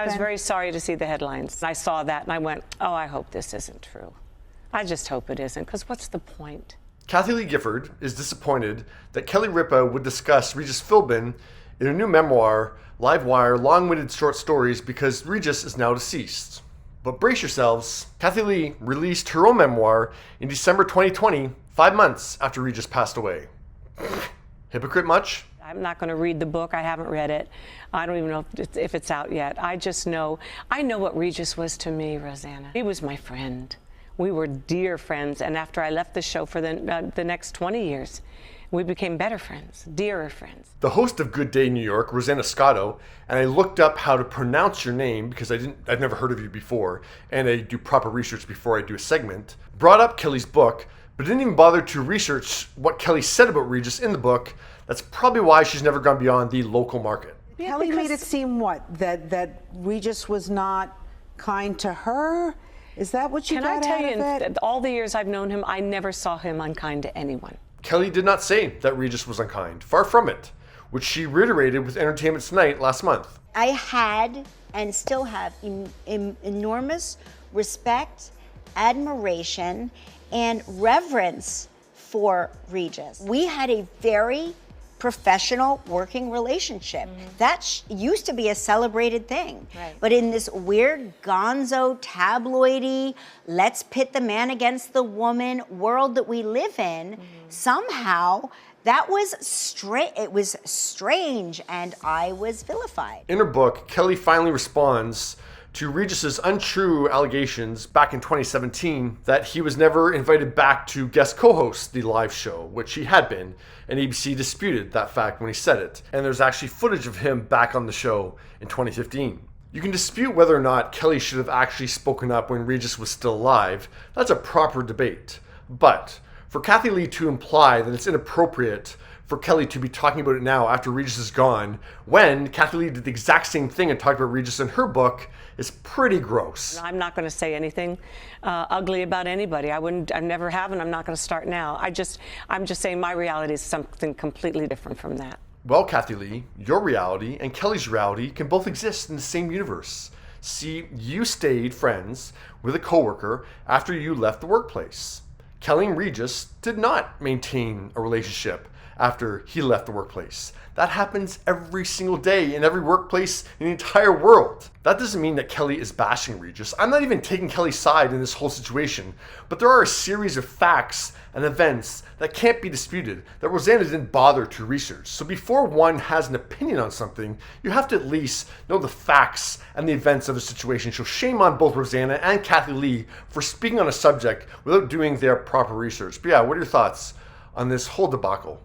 I was very sorry to see the headlines. I saw that and I went, oh, I hope this isn't true. I just hope it isn't, because what's the point? Kathie Lee Gifford is disappointed that Kelly Ripa would discuss Regis Philbin in a new memoir, Livewire, long-winded short stories, because Regis is now deceased. But brace yourselves, Kathie Lee released her own memoir in December 2020, 5 months after Regis passed away. Hypocrite much? I'm not going to read the book. I haven't read it. I don't even know if it's out yet. I know what Regis was to me, Rosanna. He was my friend. We were dear friends, and after I left the show for the next 20 years, we became better friends, dearer friends. The host of Good Day New York, Rosanna Scotto, and I looked up how to pronounce your name because I've never heard of you before, and I do proper research before I do a segment, brought up Kelly's book, but didn't even bother to research what Kelly said about Regis in the book. That's probably why she's never gone beyond the local market. Yeah, Kelly made it seem what? That Regis was not kind to her? Is that what you got out of it? Can I tell you, in all the years I've known him, I never saw him unkind to anyone. Kelly did not say that Regis was unkind. Far from it, which she reiterated with Entertainment Tonight last month. I had and still have enormous respect, admiration, and reverence for Regis. We had a very professional working relationship. That used to be a celebrated thing. Right. But in this weird gonzo, tabloidy, let's pit the man against the woman world that we live in, somehow that was it was strange, and I was vilified. In her book, Kelly finally responds to Regis's untrue allegations back in 2017 that he was never invited back to guest co-host the live show, which he had been, and ABC disputed that fact when he said it. And there's actually footage of him back on the show in 2015. You can dispute whether or not Kelly should have actually spoken up when Regis was still alive. That's a proper debate. But for Kathie Lee to imply that it's inappropriate for Kelly to be talking about it now after Regis is gone, when Kathie Lee did the exact same thing and talked about Regis in her book, is pretty gross. I'm not going to say anything ugly about anybody. I never have, and I'm not going to start now. I'm just saying my reality is something completely different from that. Well, Kathie Lee, your reality and Kelly's reality can both exist in the same universe. See, you stayed friends with a coworker after you left the workplace. Kelly and Regis did not maintain a relationship after he left the workplace. That happens every single day in every workplace in the entire world. That doesn't mean that Kelly is bashing Regis. I'm not even taking Kelly's side in this whole situation, but there are a series of facts and events that can't be disputed that Rosanna didn't bother to research. So before one has an opinion on something, you have to at least know the facts and the events of the situation. So shame on both Rosanna and Kathie Lee for speaking on a subject without doing their proper research. But yeah, what are your thoughts on this whole debacle?